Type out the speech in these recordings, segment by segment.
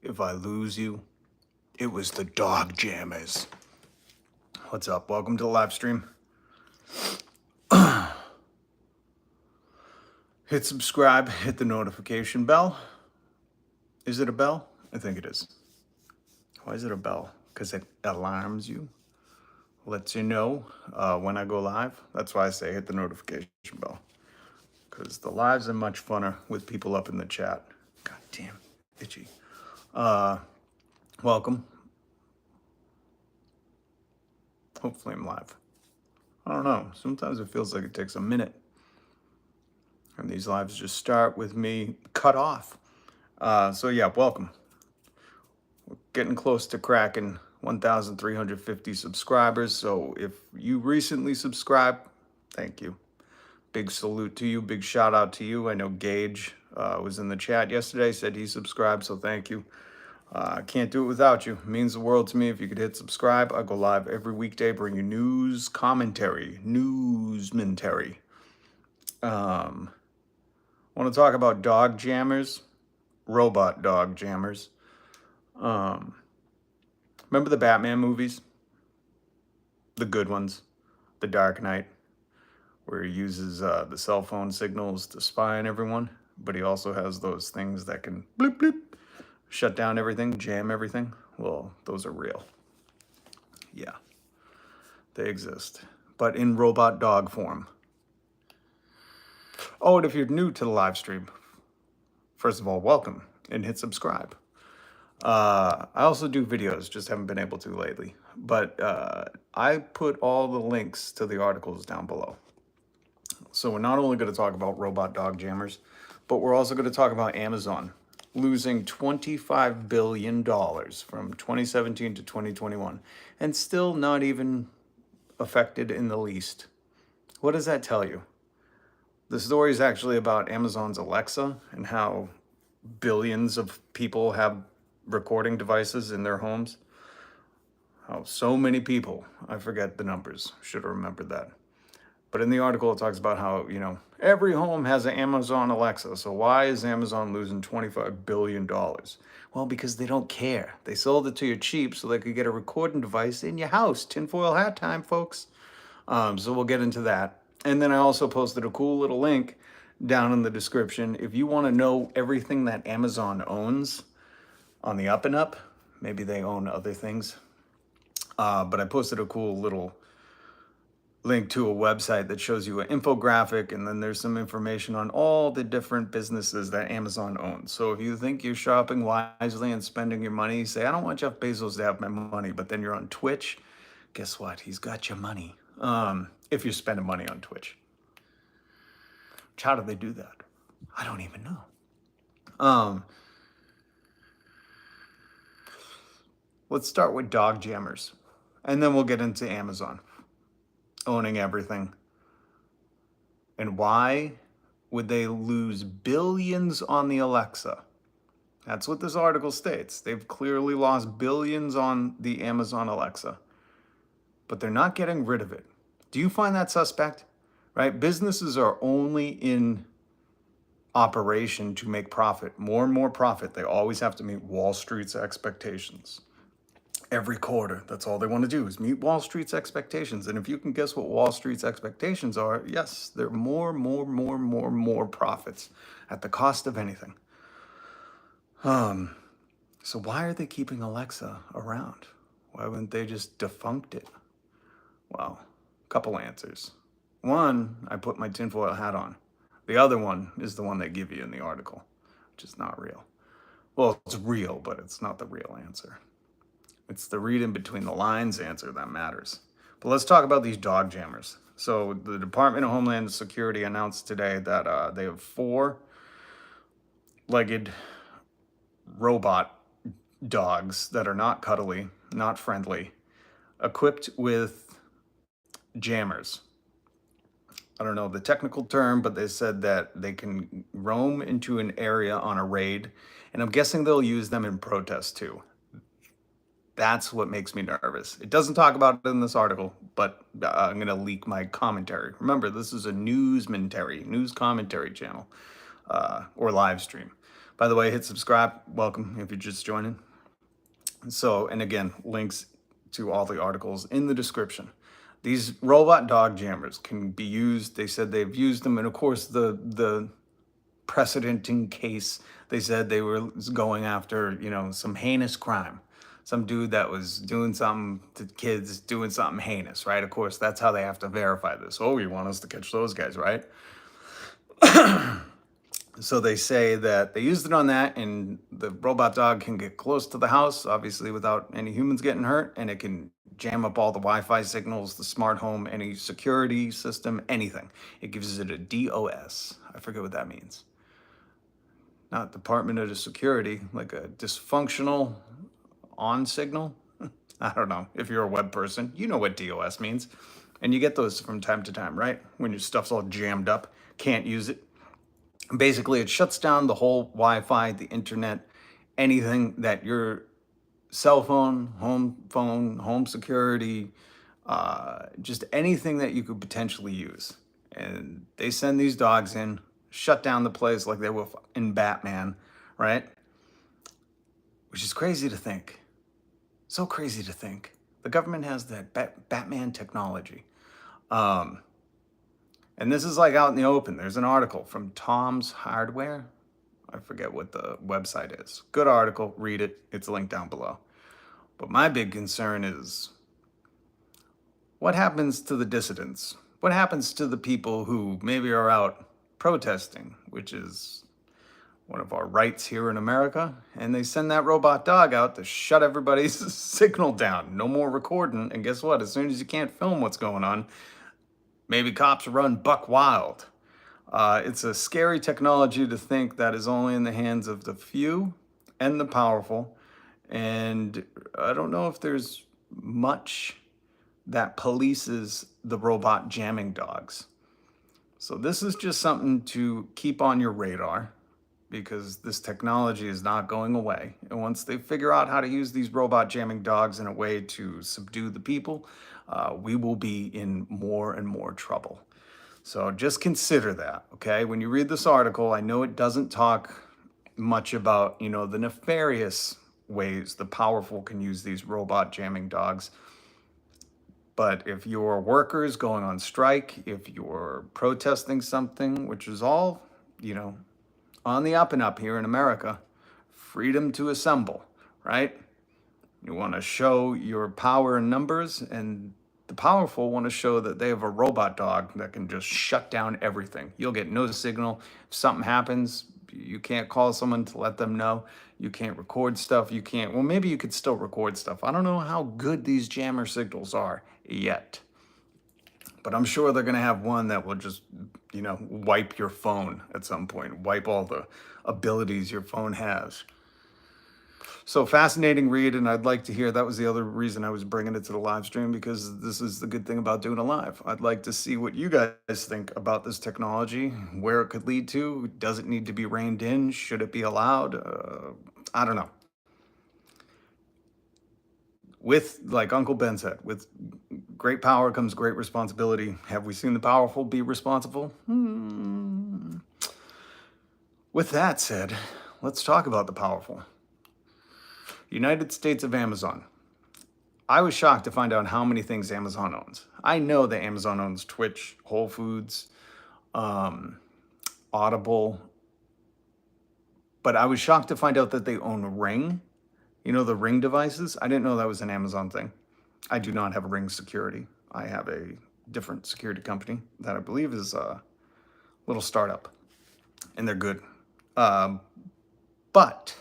if I lose you, it was the dog jammers. What's up? Welcome to the live stream. Hit subscribe, hit the notification bell. Is it a bell? I think it is. Why is it a bell? Because it alarms you, lets you know when I go live. That's why I say hit the notification bell. Because the lives are much funner with people up in the chat. God damn, itchy. Welcome. Hopefully I'm live. I don't know. Sometimes it feels like it takes a minute. And these lives just start with me cut off. So yeah, welcome. We're getting close to cracking 1,350 subscribers. So if you recently subscribed, thank you. Big salute to you. Big shout out to you. I know Gage was in the chat yesterday, said he subscribed, so thank you. I can't do it without you. It means the world to me if you could hit subscribe. I go live every weekday, bring you news, commentary, newsmentary. Want to talk about dog jammers, robot dog jammers. Remember the Batman movies? The good ones, The Dark Knight, where he uses the cell phone signals to spy on everyone, but he also has those things that can bloop bloop, shut down everything, jam everything. Well, those are real. Yeah, they exist, but in robot dog form. Oh, and if you're new to the live stream, first of all, welcome and hit subscribe. I also do videos, just haven't been able to lately. But I put all the links to the articles down below. So we're not only going to talk about robot dog jammers, but we're also going to talk about Amazon losing $25 billion from 2017 to 2021 and still not even affected in the least. What does that tell you? The story is actually about Amazon's Alexa and how billions of people have recording devices in their homes. How so many people, I forget the numbers, should have remembered that. But in the article, it talks about how, every home has an Amazon Alexa. So why is Amazon losing $25 billion? Well, because they don't care. They sold it to you cheap so they could get a recording device in your house. Tinfoil hat time, folks. So we'll get into that. And then I also posted a cool little link down in the description. If you want to know everything that Amazon owns on the up and up, maybe they own other things. But I posted a cool little link to a website that shows you an infographic, and then there's some information on all the different businesses that Amazon owns. So if you think you're shopping wisely and spending your money, say, I don't want Jeff Bezos to have my money, but then you're on Twitch, guess what? He's got your money. If you're spending money on Twitch. How do they do that? I don't even know. Let's start with dog jammers, and then we'll get into Amazon owning everything. And why would they lose billions on the Alexa? That's what this article states. They've clearly lost billions on the Amazon Alexa, but they're not getting rid of it. Do you find that suspect? Right? Businesses are only in operation to make profit, more and more profit. They always have to meet Wall Street's expectations. Every quarter, that's all they want to do is meet Wall Street's expectations. And if you can guess what Wall Street's expectations are, yes, they're more profits at the cost of anything. So why are they keeping Alexa around? Why wouldn't they just defunct it? Well, a couple answers. One, I put my tinfoil hat on. The other one is the one they give you in the article, which is not real. Well, it's real, but it's not the real answer. It's the read in between the lines answer that matters. But let's talk about these dog jammers. So the Department of Homeland Security announced today that they have 4-legged robot dogs that are not cuddly, not friendly, equipped with jammers. I don't know the technical term, but they said that they can roam into an area on a raid, and I'm guessing they'll use them in protest too. That's what makes me nervous. It doesn't talk about it in this article, but I'm going to leak my commentary. Remember, this is a news commentary channel or live stream. By the way, hit subscribe. Welcome if you're just joining. So, and again, links to all the articles in the description. These robot dog jammers can be used. They said they've used them, and of course, the precedenting case, they said they were going after, some heinous crime, some dude that was doing something to kids, doing something heinous, right? Of course, that's how they have to verify this. Oh, you want us to catch those guys, right? So they say that they used it on that, and the robot dog can get close to the house, obviously without any humans getting hurt, and it can jam up all the Wi-Fi signals, the smart home, any security system, anything. It gives it a DOS. I forget what that means. Not Department of Security, like a dysfunctional on signal. I don't know. If you're a web person, you know what DOS means. And you get those from time to time, right? When your stuff's all jammed up, can't use it. Basically, it shuts down the whole Wi-Fi, the internet, anything that your cell phone, home security, just anything that you could potentially use. And they send these dogs in, shut down the place like they were in Batman, right? Which is crazy to think. So crazy to think. The government has that Batman technology. And this is like out in the open. There's an article from Tom's Hardware. I forget what the website is. Good article, read it. It's linked down below. But my big concern is what happens to the dissidents? What happens to the people who maybe are out protesting, which is one of our rights here in America, and they send that robot dog out to shut everybody's signal down. No more recording. And guess what? As soon as you can't film what's going on, maybe cops run buck wild. It's a scary technology to think that is only in the hands of the few and the powerful. And I don't know if there's much that polices the robot jamming dogs. So this is just something to keep on your radar, because this technology is not going away. And once they figure out how to use these robot jamming dogs in a way to subdue the people, we will be in more and more trouble. So just consider that, okay? When you read this article, I know it doesn't talk much about, the nefarious ways the powerful can use these robot jamming dogs. But if you're workers going on strike, if you're protesting something, which is all, on the up and up here in America, freedom to assemble, right? You want to show your power in numbers, and the powerful want to show that they have a robot dog that can just shut down everything. You'll get no signal. If something happens, you can't call someone to let them know. You can't record stuff. You can't, well, maybe you could still record stuff. I don't know how good these jammer signals are yet. But I'm sure they're going to have one that will just, wipe your phone at some point, wipe all the abilities your phone has. So fascinating read, and I'd like to hear, that was the other reason I was bringing it to the live stream, because this is the good thing about doing a live. I'd like to see what you guys think about this technology, where it could lead to. Does it need to be reined in? Should it be allowed? I don't know. With, like Uncle Ben said, with great power comes great responsibility. Have we seen the powerful be responsible? With that said, let's talk about the powerful. United States of Amazon. I was shocked to find out how many things Amazon owns. I know that Amazon owns Twitch, Whole Foods, Audible, but I was shocked to find out that they own Ring. The Ring devices? I didn't know that was an Amazon thing. I do not have Ring Security. I have a different security company that I believe is a little startup, and they're good. But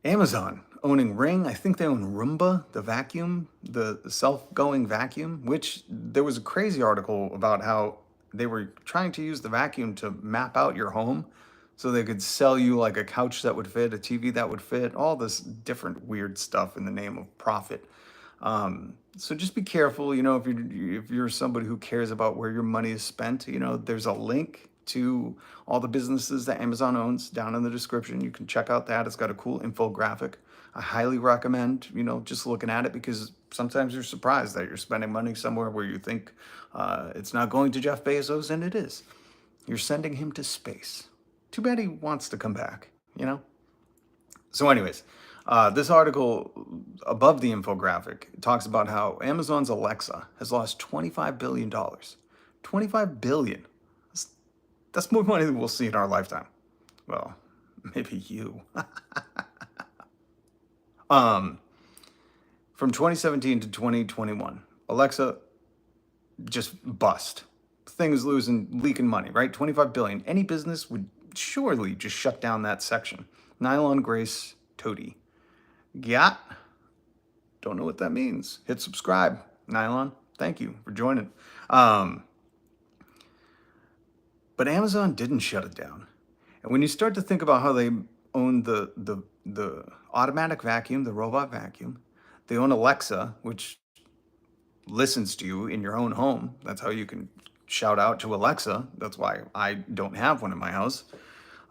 Amazon owning Ring, I think they own Roomba, the vacuum, the self-going vacuum, which there was a crazy article about how they were trying to use the vacuum to map out your home, so they could sell you like a couch that would fit, a TV that would fit, all this different weird stuff in the name of profit. So just be careful, if you're somebody who cares about where your money is spent. There's a link to all the businesses that Amazon owns down in the description. You can check out that. It's got a cool infographic. I highly recommend, just looking at it, because sometimes you're surprised that you're spending money somewhere where you think it's not going to Jeff Bezos, and it is. You're sending him to space Too bad he wants to come back, you know? So, anyways, this article above the infographic talks about how Amazon's Alexa has lost $25 billion. $25 billion. That's, that's more money than we'll see in our lifetime. Well, maybe you. um, from 2017 to 2021, Alexa just bust. Thing is leaking money, right? 25 billion. Any business would surely just shut down that section. Nylon Grace Toady. Yeah. Don't know what that means. Hit subscribe, Nylon. Thank you for joining. But Amazon didn't shut it down. And when you start to think about how they own the automatic vacuum, the robot vacuum, they own Alexa, which listens to you in your own home. That's how you can shout out to Alexa. That's why I don't have one in my house.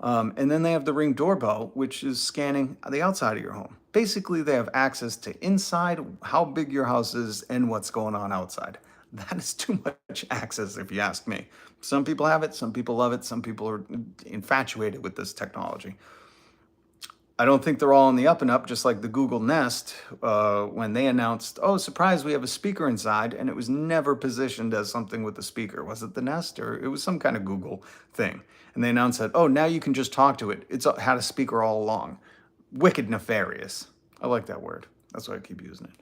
And then they have the Ring doorbell, which is scanning the outside of your home. Basically, they have access to inside, how big your house is, and what's going on outside. That is too much access, if you ask me. Some people have it, some people love it, some people are infatuated with this technology. I don't think they're all on the up and up, just like the Google Nest, when they announced, oh, surprise, we have a speaker inside, and it was never positioned as something with a speaker. Was it the Nest, or it was some kind of Google thing? And they announced that, oh, now you can just talk to it. It's had a speaker all along. Wicked nefarious. I like that word. That's why I keep using it.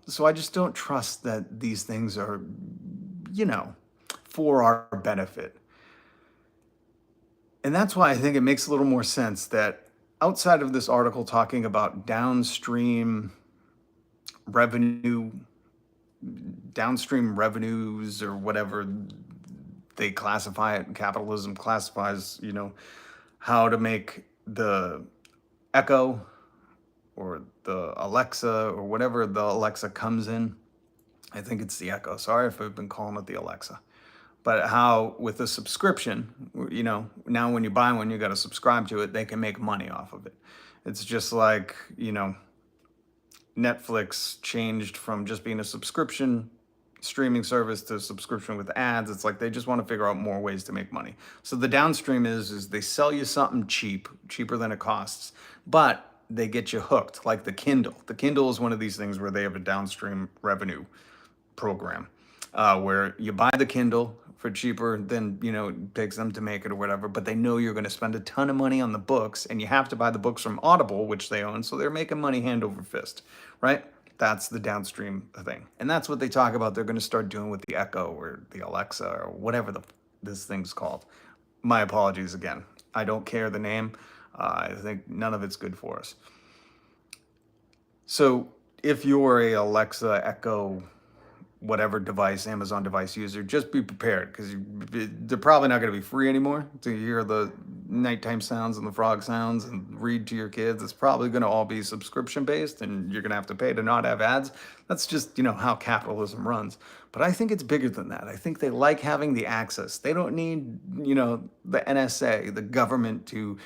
So I just don't trust that these things are, for our benefit. And that's why I think it makes a little more sense that outside of this article talking about downstream revenues or whatever they classify it, capitalism classifies, how to make the Echo or the Alexa or whatever the Alexa comes in. I think it's the Echo. Sorry if I've been calling it the Alexa. But how with a subscription, now when you buy one, you got to subscribe to it. They can make money off of it. It's just like, Netflix changed from just being a subscription streaming service to subscription with ads. It's like they just want to figure out more ways to make money. So the downstream is they sell you something cheaper than it costs, but they get you hooked, like the Kindle. The Kindle is one of these things where they have a downstream revenue program, where you buy the Kindle for cheaper than it takes them to make it or whatever, but they know you're going to spend a ton of money on the books, and you have to buy the books from Audible, which they own, so they're making money hand over fist, right? That's the downstream thing, and that's what they talk about. They're going to start doing with the Echo or the Alexa or whatever this thing's called. My apologies again. I don't care the name. I think none of it's good for us. So if you're a Alexa, Echo, whatever device, Amazon device user, just be prepared, because they're probably not going to be free anymore to hear the nighttime sounds and the frog sounds and read to your kids. It's probably going to all be subscription based, and you're going to have to pay to not have ads. That's just, how capitalism runs. But I think it's bigger than that. I think they like having the access. They don't need, the NSA, the government, to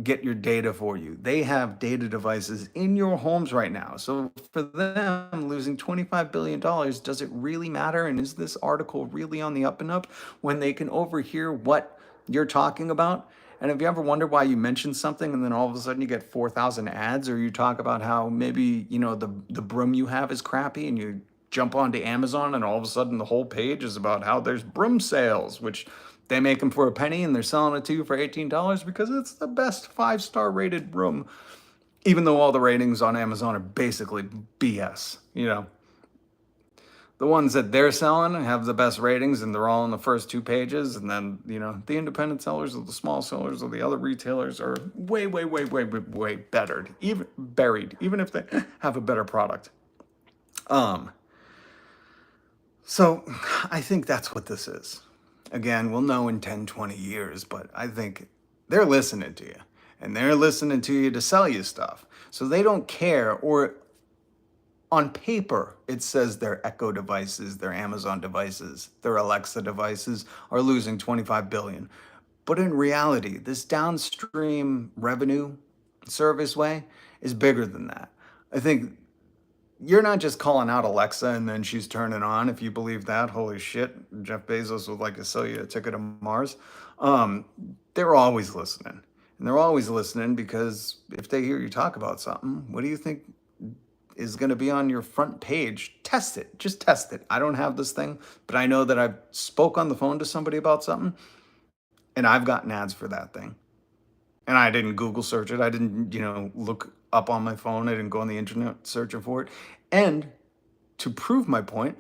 get your data for you. They have data devices in your homes right now. So for them, losing $25 billion, does it really matter? And is this article really on the up and up when they can overhear what you're talking about? And have you ever wondered why you mention something and then all of a sudden you get 4,000 ads, or you talk about how maybe, the broom you have is crappy, and you jump onto Amazon and all of a sudden the whole page is about how there's broom sales, which they make them for a penny and they're selling it to you for $18 because it's the best 5-star rated broom, even though all the ratings on Amazon are basically BS. The ones that they're selling have the best ratings, and they're all in the first 2 pages. And then, the independent sellers or the small sellers or the other retailers are way, way, way, way, way, way better, even buried, even if they have a better product. So I think that's what this is. Again, we'll know in 10, 20 years, but I think they're listening to you, and they're listening to you to sell you stuff. So they don't care, or on paper, it says their Echo devices, their Amazon devices, their Alexa devices are losing 25 billion. But in reality, this downstream revenue service way is bigger than that. I think you're not just calling out Alexa and then she's turning on. If you believe that, holy shit, Jeff Bezos would like to sell you a ticket to Mars. Um, they're always listening. And they're always listening because if they hear you talk about something, what do you think is going to be on your front page? Test it. Just test it. I don't have this thing, but I know that I've spoke on the phone to somebody about something and I've gotten ads for that thing. And I didn't Google search it. I didn't, look up on my phone. I didn't go on the internet searching for it. And to prove my point,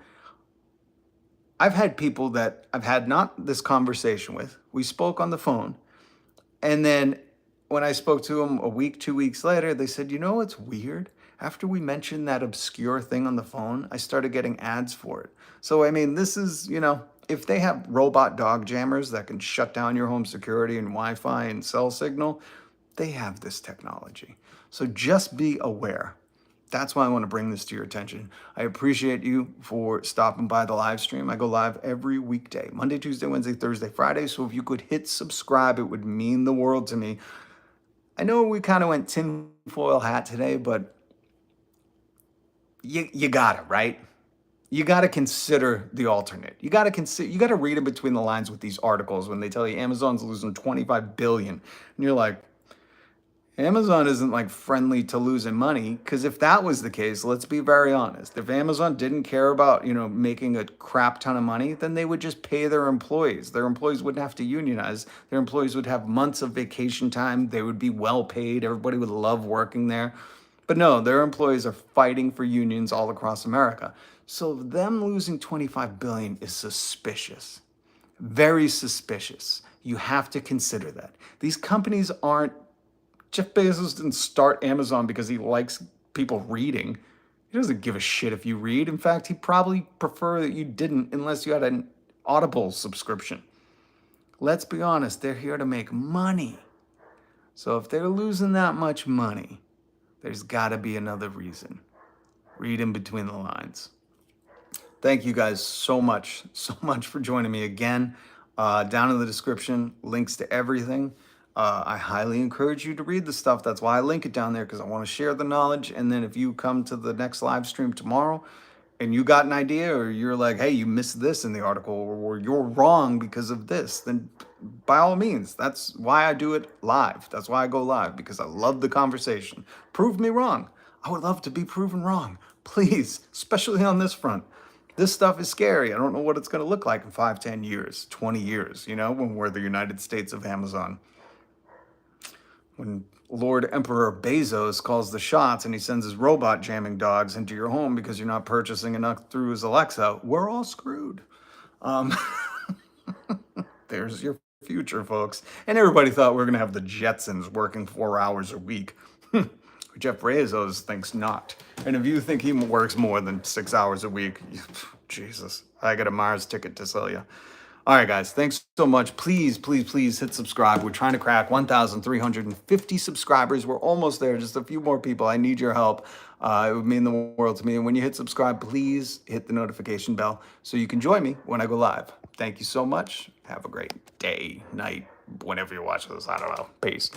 I've had people that I've had not this conversation with. We spoke on the phone. And then when I spoke to them a week, 2 weeks later, they said, you know what's weird? After we mentioned that obscure thing on the phone, I started getting ads for it. So, I mean, this is, if they have robot dog jammers that can shut down your home security and Wi Fi and cell signal, they have this technology. So just be aware. That's why I want to bring this to your attention. I appreciate you for stopping by the live stream. I go live every weekday, Monday, Tuesday, Wednesday, Thursday, Friday. So if you could hit subscribe, it would mean the world to me. I know we kind of went tinfoil hat today, but you got it, right? You got to consider the alternate. You got to read in between the lines with these articles when they tell you Amazon's losing 25 billion. And you're like, Amazon isn't like friendly to losing money, because if that was the case, let's be very honest. If Amazon didn't care about, making a crap ton of money, then they would just pay their employees. Their employees wouldn't have to unionize. Their employees would have months of vacation time. They would be well paid. Everybody would love working there. But no, their employees are fighting for unions all across America. So them losing 25 billion is suspicious. Very suspicious. You have to consider that. These companies aren't Jeff Bezos didn't start Amazon because he likes people reading. He doesn't give a shit if you read. In fact, he'd probably prefer that you didn't unless you had an Audible subscription. Let's be honest, they're here to make money. So if they're losing that much money, there's got to be another reason. Read in between the lines. Thank you guys so much for joining me again. Down in the description, links to everything. I highly encourage you to read the stuff. That's why I link it down there, because I want to share the knowledge. And then if you come to the next live stream tomorrow and you got an idea, or you're like, hey, you missed this in the article, or you're wrong because of this, then by all means, that's why I do it live. That's why I go live, because I love the conversation. Prove me wrong. I would love to be proven wrong. Please, especially on this front. This stuff is scary. I don't know what it's going to look like in 5, 10 years, 20 years, when we're the United States of Amazon. When Lord Emperor Bezos calls the shots and he sends his robot jamming dogs into your home because you're not purchasing enough through his Alexa, we're all screwed. There's your future, folks. And everybody thought we were going to have the Jetsons working 4 hours a week. Jeff Bezos thinks not. And if you think he works more than 6 hours a week, Jesus, I got a Mars ticket to sell you. All right, guys, thanks so much. Please, please, please hit subscribe. We're trying to crack 1,350 subscribers. We're almost there. Just a few more people. I need your help. It would mean the world to me. And when you hit subscribe, please hit the notification bell so you can join me when I go live. Thank you so much. Have a great day, night, whenever you watch this. I don't know. Peace.